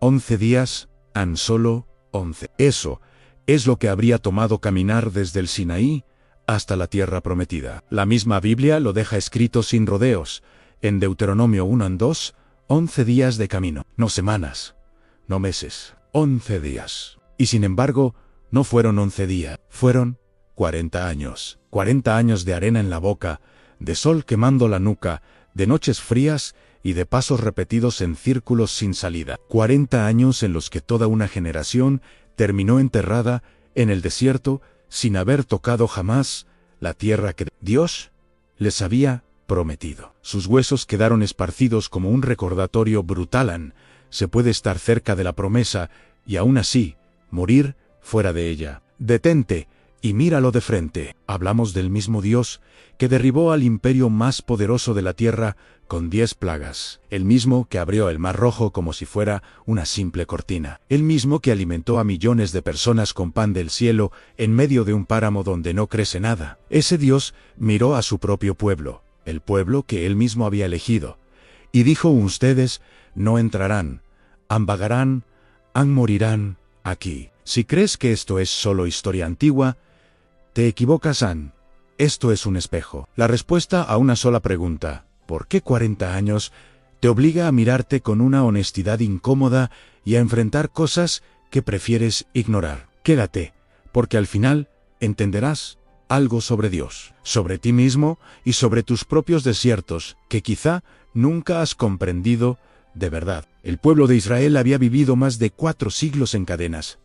11 días, han solo 11. Eso es lo que habría tomado caminar desde el Sinaí hasta la tierra prometida. La misma Biblia lo deja escrito sin rodeos, en Deuteronomio 1:2, 11 días de camino, no semanas, no meses, 11 días. Y sin embargo, no fueron 11 días, fueron 40 años. 40 años de arena en la boca, de sol quemando la nuca, de noches frías y de pasos repetidos en círculos sin salida. 40 años en los que toda una generación terminó enterrada en el desierto sin haber tocado jamás la tierra que Dios les había prometido. Sus huesos quedaron esparcidos como un recordatorio brutal. Se puede estar cerca de la promesa y aún así morir fuera de ella. Detente y míralo de frente. Hablamos del mismo Dios que derribó al imperio más poderoso de la tierra con 10 plagas. El mismo que abrió el Mar Rojo como si fuera una simple cortina. El mismo que alimentó a millones de personas con pan del cielo en medio de un páramo donde no crece nada. Ese Dios miró a su propio pueblo, el pueblo que él mismo había elegido, y dijo: ustedes no entrarán, vagarán, morirán aquí. Si crees que esto es solo historia antigua, te equivocas. Esto es un espejo. La respuesta a una sola pregunta, ¿por qué 40 años?, te obliga a mirarte con una honestidad incómoda y a enfrentar cosas que prefieres ignorar. Quédate, porque al final entenderás algo sobre Dios, sobre ti mismo y sobre tus propios desiertos que quizá nunca has comprendido de verdad. El pueblo de Israel había vivido más de 4 siglos en cadenas.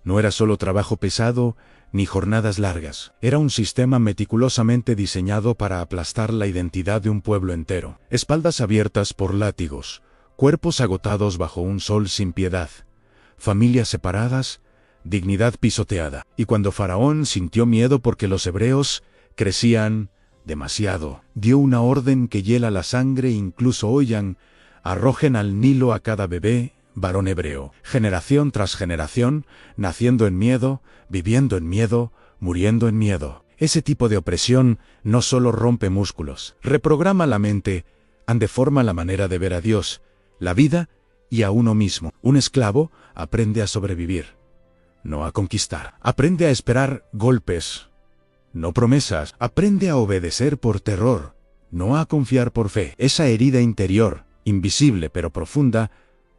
No era solo trabajo pesado ni jornadas largas. Era un sistema meticulosamente diseñado para aplastar la identidad de un pueblo entero. Espaldas abiertas por látigos, cuerpos agotados bajo un sol sin piedad, familias separadas, dignidad pisoteada. Y cuando Faraón sintió miedo porque los hebreos crecían demasiado, dio una orden que hiela la sangre incluso hoy: arrojen al Nilo a cada bebé varón hebreo, generación tras generación, naciendo en miedo, viviendo en miedo, muriendo en miedo. Ese tipo de opresión no solo rompe músculos, reprograma la mente, deforma la manera de ver a Dios, la vida y a uno mismo. Un esclavo aprende a sobrevivir, no a conquistar. Aprende a esperar golpes, no promesas. Aprende a obedecer por terror, no a confiar por fe. Esa herida interior, invisible pero profunda,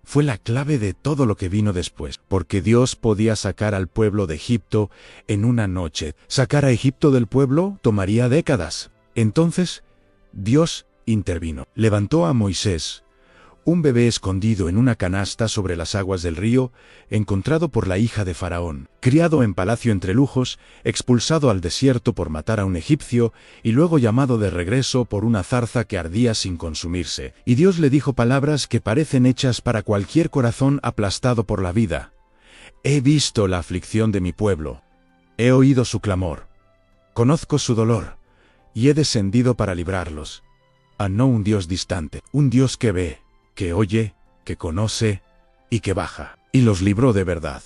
fue la clave de todo lo que vino después, porque Dios podía sacar al pueblo de Egipto en una noche. Sacar a Egipto del pueblo tomaría décadas. Entonces, Dios intervino. Levantó a Moisés, un bebé escondido en una canasta sobre las aguas del río, encontrado por la hija de Faraón, criado en palacio entre lujos, expulsado al desierto por matar a un egipcio y luego llamado de regreso por una zarza que ardía sin consumirse. Y Dios le dijo palabras que parecen hechas para cualquier corazón aplastado por la vida. He visto la aflicción de mi pueblo, he oído su clamor, conozco su dolor, y he descendido para librarlos. No un Dios distante, un Dios que ve, que oye, que conoce y que baja. Y los libró de verdad.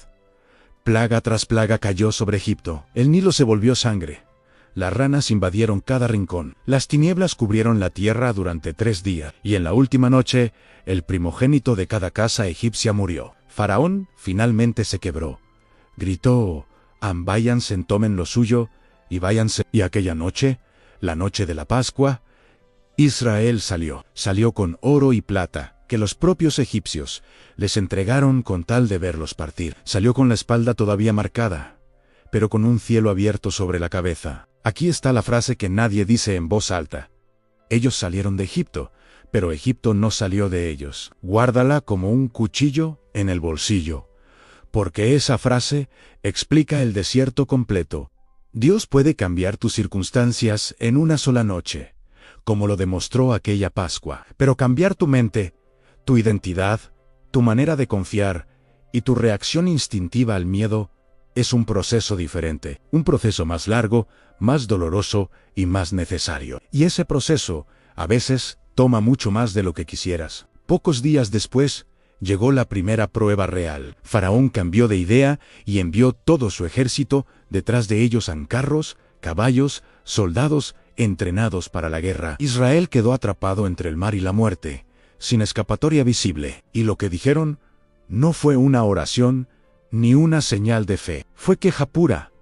Plaga tras plaga cayó sobre Egipto. El Nilo se volvió sangre. Las ranas invadieron cada rincón. Las tinieblas cubrieron la tierra durante 3 días. Y en la última noche, el primogénito de cada casa egipcia murió. Faraón finalmente se quebró. Gritó: váyanse, tomen lo suyo y váyanse. Y aquella noche, la noche de la Pascua, Israel salió con oro y plata, que los propios egipcios les entregaron con tal de verlos partir. Salió con la espalda todavía marcada, pero con un cielo abierto sobre la cabeza. Aquí está la frase que nadie dice en voz alta. Ellos salieron de Egipto, pero Egipto no salió de ellos. Guárdala como un cuchillo en el bolsillo, porque esa frase explica el desierto completo. Dios puede cambiar tus circunstancias en una sola noche, como lo demostró aquella Pascua, pero cambiar tu mente, tu identidad, tu manera de confiar y tu reacción instintiva al miedo es un proceso diferente, un proceso más largo, más doloroso y más necesario. Y ese proceso, a veces, toma mucho más de lo que quisieras. Pocos días después, llegó la primera prueba real. Faraón cambió de idea y envió todo su ejército detrás de ellos en carros, caballos, soldados entrenados para la guerra. Israel quedó atrapado entre el mar y la muerte, sin escapatoria visible. Y lo que dijeron No fue una oración, ni una señal de fe. Fue queja pura.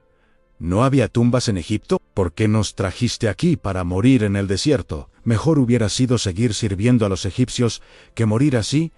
¿No había tumbas en Egipto? ¿Por qué nos trajiste aquí para morir en el desierto? Mejor hubiera sido seguir sirviendo a los egipcios que morir así.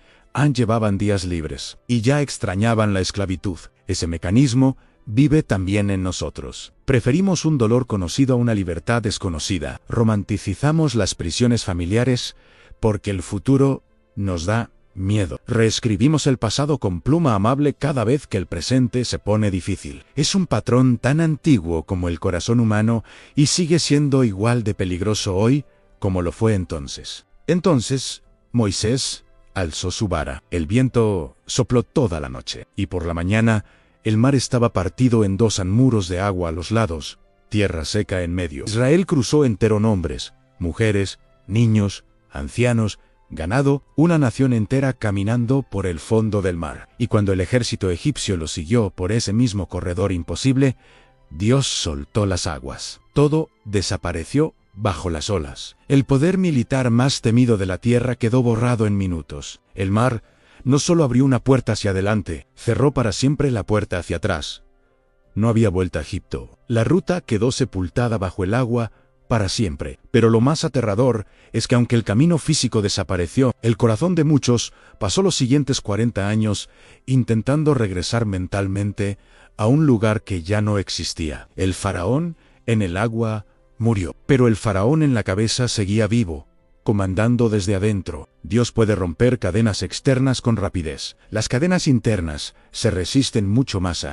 Llevaban días libres y ya extrañaban la esclavitud. Ese mecanismo vive también en nosotros. Preferimos un dolor conocido a una libertad desconocida. Romanticizamos las prisiones familiares porque el futuro nos da miedo. Reescribimos el pasado con pluma amable cada vez que el presente se pone difícil. Es un patrón tan antiguo como el corazón humano y sigue siendo igual de peligroso hoy como lo fue entonces. Entonces, Moisés alzó su vara. El viento sopló toda la noche, y por la mañana el mar estaba partido en dos muros de agua a los lados, tierra seca en medio. Israel cruzó entero, hombres, mujeres, niños, ancianos, ganado, una nación entera caminando por el fondo del mar. Y cuando el ejército egipcio lo siguió por ese mismo corredor imposible, Dios soltó las aguas. Todo desapareció bajo las olas. El poder militar más temido de la tierra quedó borrado en minutos. El mar no solo abrió una puerta hacia adelante, cerró para siempre la puerta hacia atrás. No había vuelta a Egipto. La ruta quedó sepultada bajo el agua para siempre. Pero lo más aterrador es que aunque el camino físico desapareció, el corazón de muchos pasó los siguientes 40 años intentando regresar mentalmente a un lugar que ya no existía. El faraón en el agua murió, pero el faraón en la cabeza seguía vivo, comandando desde adentro. Dios puede romper cadenas externas con rapidez. Las cadenas internas se resisten mucho más,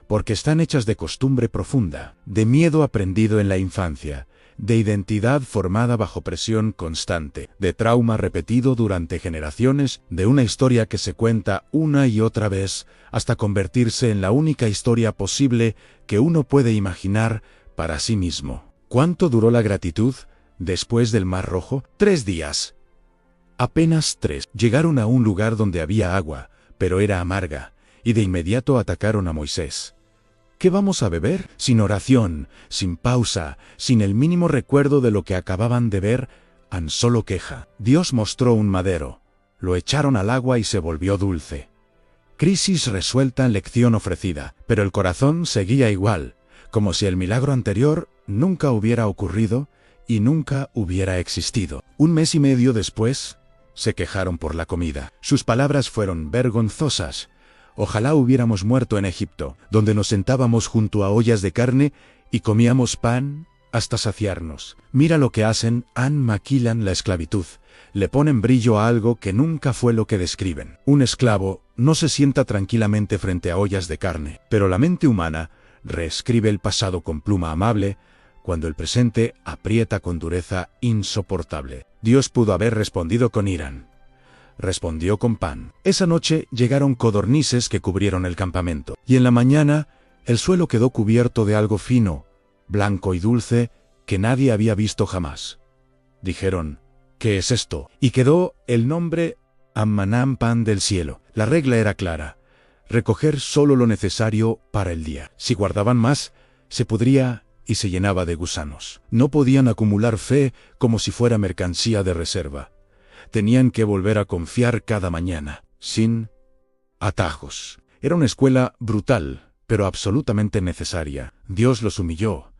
porque están hechas de costumbre profunda, de miedo aprendido en la infancia, de identidad formada bajo presión constante, de trauma repetido durante generaciones, de una historia que se cuenta una y otra vez hasta convertirse en la única historia posible que uno puede imaginar para sí mismo. ¿Cuánto duró la gratitud después del Mar Rojo? 3 días. Apenas 3. Llegaron a un lugar donde había agua, pero era amarga, y de inmediato atacaron a Moisés. ¿Qué vamos a beber? Sin oración, sin pausa, sin el mínimo recuerdo de lo que acababan de ver, solo queja. Dios mostró un madero. Lo echaron al agua y se volvió dulce. Crisis resuelta, lección ofrecida, pero el corazón seguía igual, como si el milagro anterior nunca hubiera ocurrido y nunca hubiera existido. 1 mes y medio después, se quejaron por la comida. Sus palabras fueron vergonzosas. Ojalá hubiéramos muerto en Egipto, donde nos sentábamos junto a ollas de carne y comíamos pan hasta saciarnos. Mira lo que hacen, maquilan la esclavitud. Le ponen brillo a algo que nunca fue lo que describen. Un esclavo no se sienta tranquilamente frente a ollas de carne, pero la mente humana reescribe el pasado con pluma amable cuando el presente aprieta con dureza insoportable. Dios pudo haber respondido con ira. Respondió con pan. Esa noche llegaron codornices que cubrieron el campamento, y en la mañana el suelo quedó cubierto de algo fino, blanco y dulce que nadie había visto jamás. Dijeron, ¿qué es esto? Y quedó el nombre Maná, pan del cielo. La regla era clara: recoger solo lo necesario para el día. Si guardaban más, se pudría y se llenaba de gusanos. No podían acumular fe como si fuera mercancía de reserva. Tenían que volver a confiar cada mañana, sin atajos. Era una escuela brutal, pero absolutamente necesaria. Dios los humilló,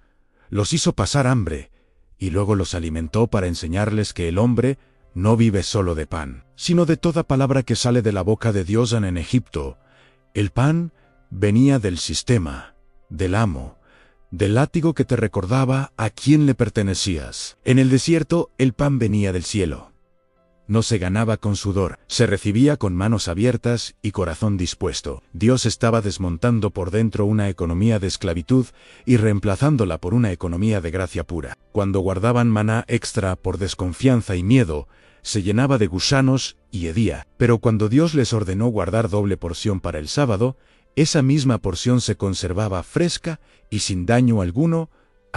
los hizo pasar hambre, y luego los alimentó para enseñarles que el hombre no vive solo de pan, sino de toda palabra que sale de la boca de Dios. En Egipto, el pan venía del sistema, del amo, del látigo que te recordaba a quién le pertenecías. En el desierto, el pan venía del cielo. No se ganaba con sudor, se recibía con manos abiertas y corazón dispuesto. Dios estaba desmontando por dentro una economía de esclavitud y reemplazándola por una economía de gracia pura. Cuando guardaban maná extra por desconfianza y miedo, se llenaba de gusanos y hedía. Pero cuando Dios les ordenó guardar doble porción para el sábado, esa misma porción se conservaba fresca y sin daño alguno,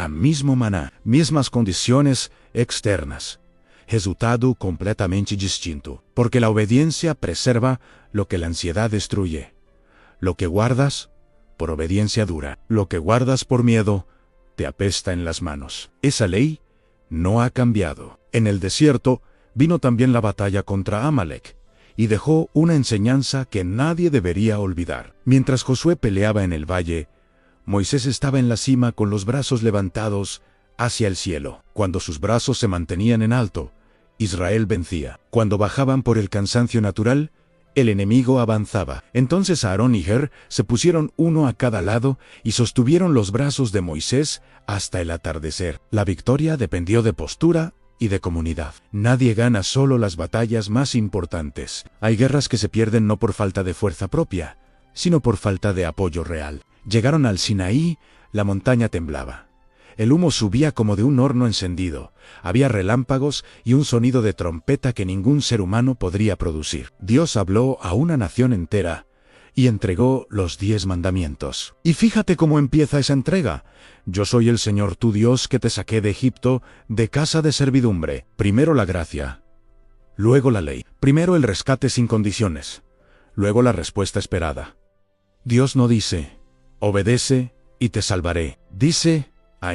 mismo maná, mismas condiciones externas. Resultado completamente distinto, porque la obediencia preserva lo que la ansiedad destruye. Lo que guardas, por obediencia dura. Lo que guardas por miedo, te apesta en las manos. Esa ley no ha cambiado. En el desierto vino también la batalla contra Amalek, y dejó una enseñanza que nadie debería olvidar. Mientras Josué peleaba en el valle, Moisés estaba en la cima con los brazos levantados hacia el cielo. Cuando sus brazos se mantenían en alto, Israel vencía. Cuando bajaban por el cansancio natural, el enemigo avanzaba. Entonces Aarón y Hur se pusieron uno a cada lado y sostuvieron los brazos de Moisés hasta el atardecer. La victoria dependió de postura y de comunidad. Nadie gana solo las batallas más importantes. Hay guerras que se pierden no por falta de fuerza propia, sino por falta de apoyo real. Llegaron al Sinaí, la montaña temblaba. El humo subía como de un horno encendido. Había relámpagos y un sonido de trompeta que ningún ser humano podría producir. Dios habló a una nación entera y entregó los 10 mandamientos. Y fíjate cómo empieza esa entrega. Yo soy el Señor tu Dios que te saqué de Egipto, de casa de servidumbre. Primero la gracia, luego la ley. Primero el rescate sin condiciones, luego la respuesta esperada. Dios no dice, obedece y te salvaré. Dice,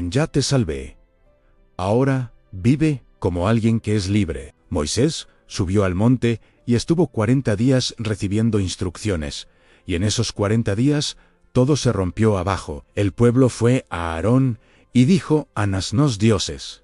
ya te salvé. Ahora vive como alguien que es libre. Moisés subió al monte y estuvo 40 días recibiendo instrucciones, y en esos 40 días todo se rompió abajo. El pueblo fue a Aarón y dijo a los dioses,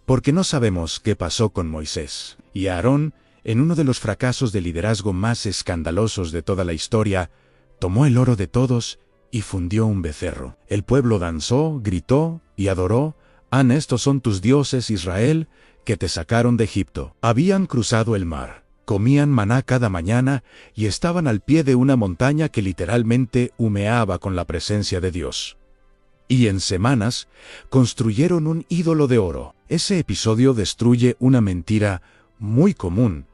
porque no sabemos qué pasó con Moisés. Y Aarón, en uno de los fracasos de liderazgo más escandalosos de toda la historia, tomó el oro de todos y fundió un becerro. El pueblo danzó, gritó y adoró. Estos son tus dioses, Israel, que te sacaron de Egipto. Habían cruzado el mar, comían maná cada mañana y estaban al pie de una montaña que literalmente humeaba con la presencia de Dios. Y en semanas construyeron un ídolo de oro. Ese episodio destruye una mentira muy común.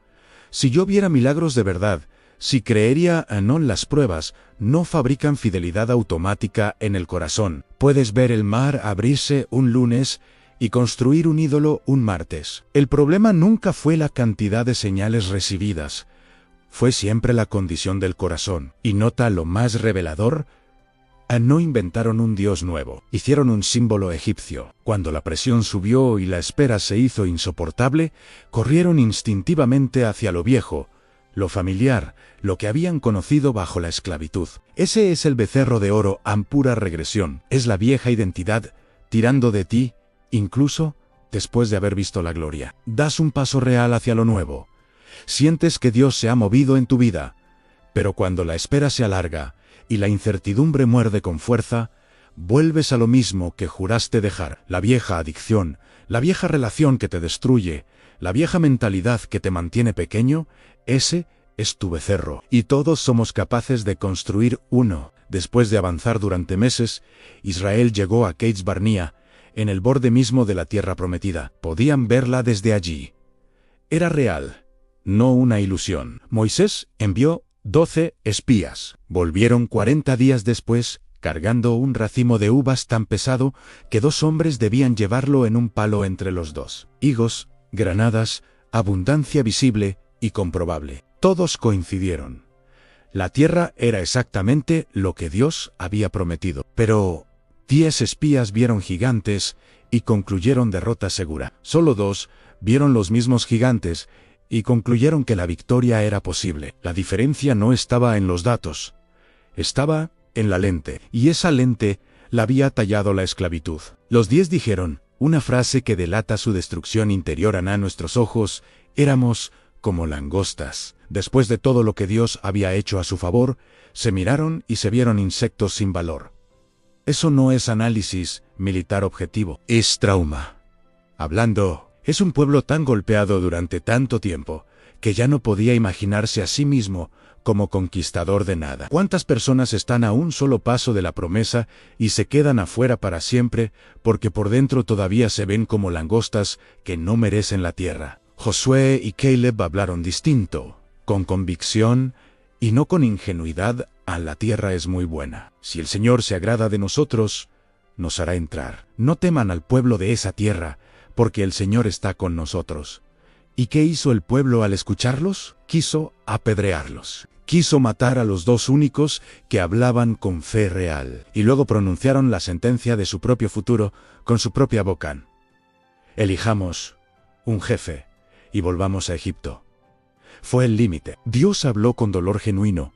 Si yo viera milagros de verdad, si creería en las pruebas, no fabrican fidelidad automática en el corazón. Puedes ver el mar abrirse un lunes y construir un ídolo un martes. El problema nunca fue la cantidad de señales recibidas, fue siempre la condición del corazón. Y nota lo más revelador, no inventaron un dios nuevo, hicieron un símbolo egipcio. Cuando la presión subió y la espera se hizo insoportable, corrieron instintivamente hacia lo viejo, lo familiar, lo que habían conocido bajo la esclavitud. Ese es el becerro de oro en pura regresión. Es la vieja identidad tirando de ti, incluso después de haber visto la gloria. Das un paso real hacia lo nuevo. Sientes que Dios se ha movido en tu vida, pero cuando la espera se alarga y la incertidumbre muerde con fuerza, vuelves a lo mismo que juraste dejar. La vieja adicción, la vieja relación que te destruye, la vieja mentalidad que te mantiene pequeño, ese es tu becerro. Y todos somos capaces de construir uno. Después de avanzar durante meses, Israel llegó a Kadesh Barnea, en el borde mismo de la tierra prometida. Podían verla desde allí. Era real, no una ilusión. Moisés envió 12 espías. Volvieron 40 días después, cargando un racimo de uvas tan pesado que 2 hombres debían llevarlo en un palo entre los dos. Higos, granadas, abundancia visible y comprobable. Todos coincidieron. La tierra era exactamente lo que Dios había prometido. Pero 10 espías vieron gigantes y concluyeron derrota segura. Solo 2 vieron los mismos gigantes y concluyeron que la victoria era posible. La diferencia no estaba en los datos, estaba en la lente. Y esa lente la había tallado la esclavitud. Los 10 dijeron una frase que delata su destrucción interior. A nuestros ojos éramos como langostas. Después de todo lo que Dios había hecho a su favor, se miraron y se vieron insectos sin valor. Eso no es análisis militar objetivo, es trauma. Hablando, es un pueblo tan golpeado durante tanto tiempo, que ya no podía imaginarse a sí mismo como conquistador de nada. ¿Cuántas personas están a un solo paso de la promesa y se quedan afuera para siempre porque por dentro todavía se ven como langostas que no merecen la tierra? Josué y Caleb hablaron distinto, con convicción y no con ingenuidad. La tierra es muy buena. Si el Señor se agrada de nosotros, nos hará entrar. No teman al pueblo de esa tierra, porque el Señor está con nosotros. ¿Y qué hizo el pueblo al escucharlos? Quiso apedrearlos. Quiso matar a los 2 únicos que hablaban con fe real. Y luego pronunciaron la sentencia de su propio futuro con su propia boca. Elijamos un jefe y volvamos a Egipto. fue el límite. Dios habló con dolor genuino.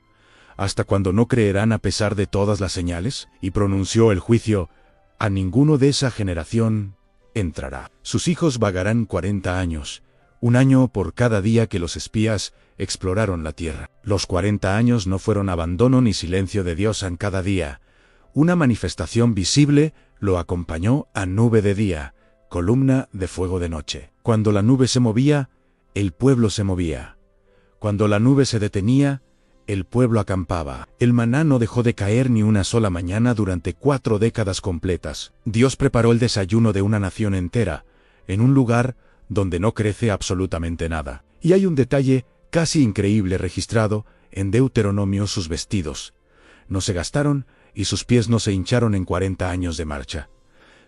¿Hasta cuando no creerán a pesar de todas las señales? Y pronunció el juicio: a ninguno de esa generación entrará. Sus hijos vagarán 40 años, un año por cada día que los espías exploraron la tierra. Los 40 años no fueron abandono ni silencio de Dios en cada día. Una manifestación visible lo acompañó a nube de día, columna de fuego de noche. Cuando la nube se movía, el pueblo se movía. Cuando la nube se detenía, el pueblo acampaba. El maná no dejó de caer ni una sola mañana durante 4 décadas completas. Dios preparó el desayuno de una nación entera, en un lugar donde no crece absolutamente nada. Y hay un detalle casi increíble registrado en Deuteronomio: sus vestidos no se gastaron y sus pies no se hincharon en 40 años de marcha.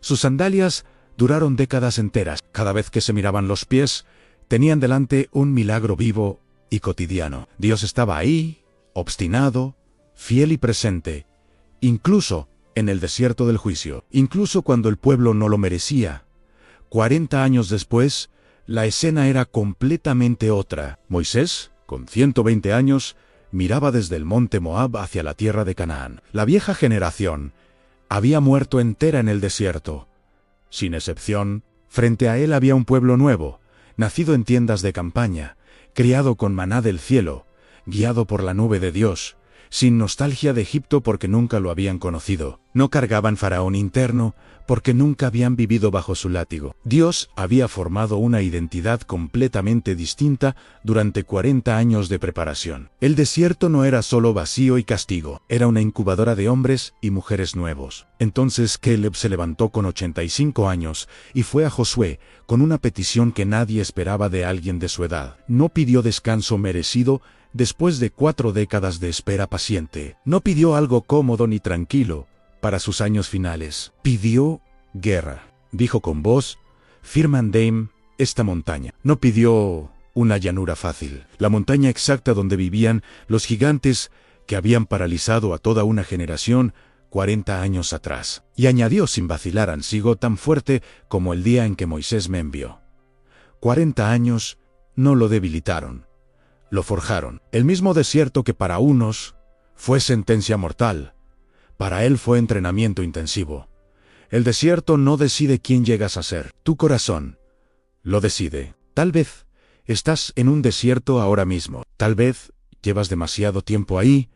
Sus sandalias duraron décadas enteras. Cada vez que se miraban los pies, tenían delante un milagro vivo y cotidiano. Dios estaba ahí, obstinado, fiel y presente, incluso en el desierto del juicio, incluso cuando el pueblo no lo merecía. 40 años después, la escena era completamente otra. Moisés, con 120 años, miraba desde el monte Moab hacia la tierra de Canaán. La vieja generación había muerto entera en el desierto. Sin excepción, frente a él había un pueblo nuevo, nacido en tiendas de campaña, criado con maná del cielo, guiado por la nube de Dios, sin nostalgia de Egipto porque nunca lo habían conocido. No cargaban faraón interno porque nunca habían vivido bajo su látigo. Dios había formado una identidad completamente distinta durante 40 años de preparación. El desierto no era solo vacío y castigo, era una incubadora de hombres y mujeres nuevos. Entonces Caleb se levantó con 85 años y fue a Josué con una petición que nadie esperaba de alguien de su edad. No pidió descanso merecido después de 4 décadas de espera paciente. No pidió algo cómodo ni tranquilo para sus años finales. Pidió guerra. Dijo con voz firme: andame esta montaña. No pidió una llanura fácil, la montaña exacta donde vivían los gigantes que habían paralizado a toda una generación 40 años atrás. Y añadió sin vacilar ansigo tan fuerte como el día en que Moisés me envió. 40 años no lo debilitaron, lo forjaron. El mismo desierto que para unos fue sentencia mortal, para él fue entrenamiento intensivo. El desierto no decide quién llegas a ser, tu corazón lo decide. Tal vez estás en un desierto ahora mismo, tal vez llevas demasiado tiempo ahí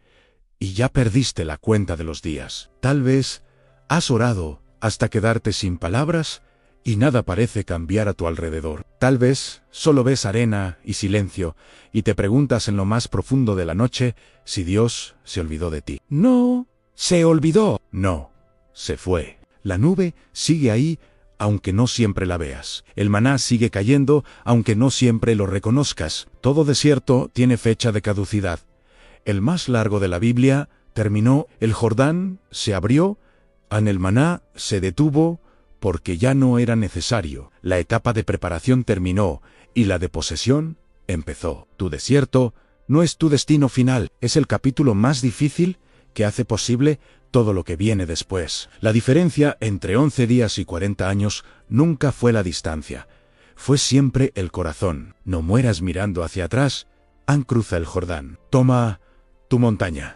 y ya perdiste la cuenta de los días. Tal vez has orado hasta quedarte sin palabras y nada parece cambiar a tu alrededor. Tal vez solo ves arena y silencio y te preguntas en lo más profundo de la noche si Dios se olvidó de ti. No se olvidó. No, se fue. La nube sigue ahí aunque no siempre la veas. El maná sigue cayendo aunque no siempre lo reconozcas. Todo desierto tiene fecha de caducidad. El más largo de la Biblia terminó, el Jordán se abrió, el maná se detuvo porque ya no era necesario. La etapa de preparación terminó y la de posesión empezó. Tu desierto no es tu destino final, es el capítulo más difícil que hace posible todo lo que viene después. La diferencia entre 11 días y 40 años nunca fue la distancia, fue siempre el corazón. No mueras mirando hacia atrás, cruza el Jordán. Toma tu montaña.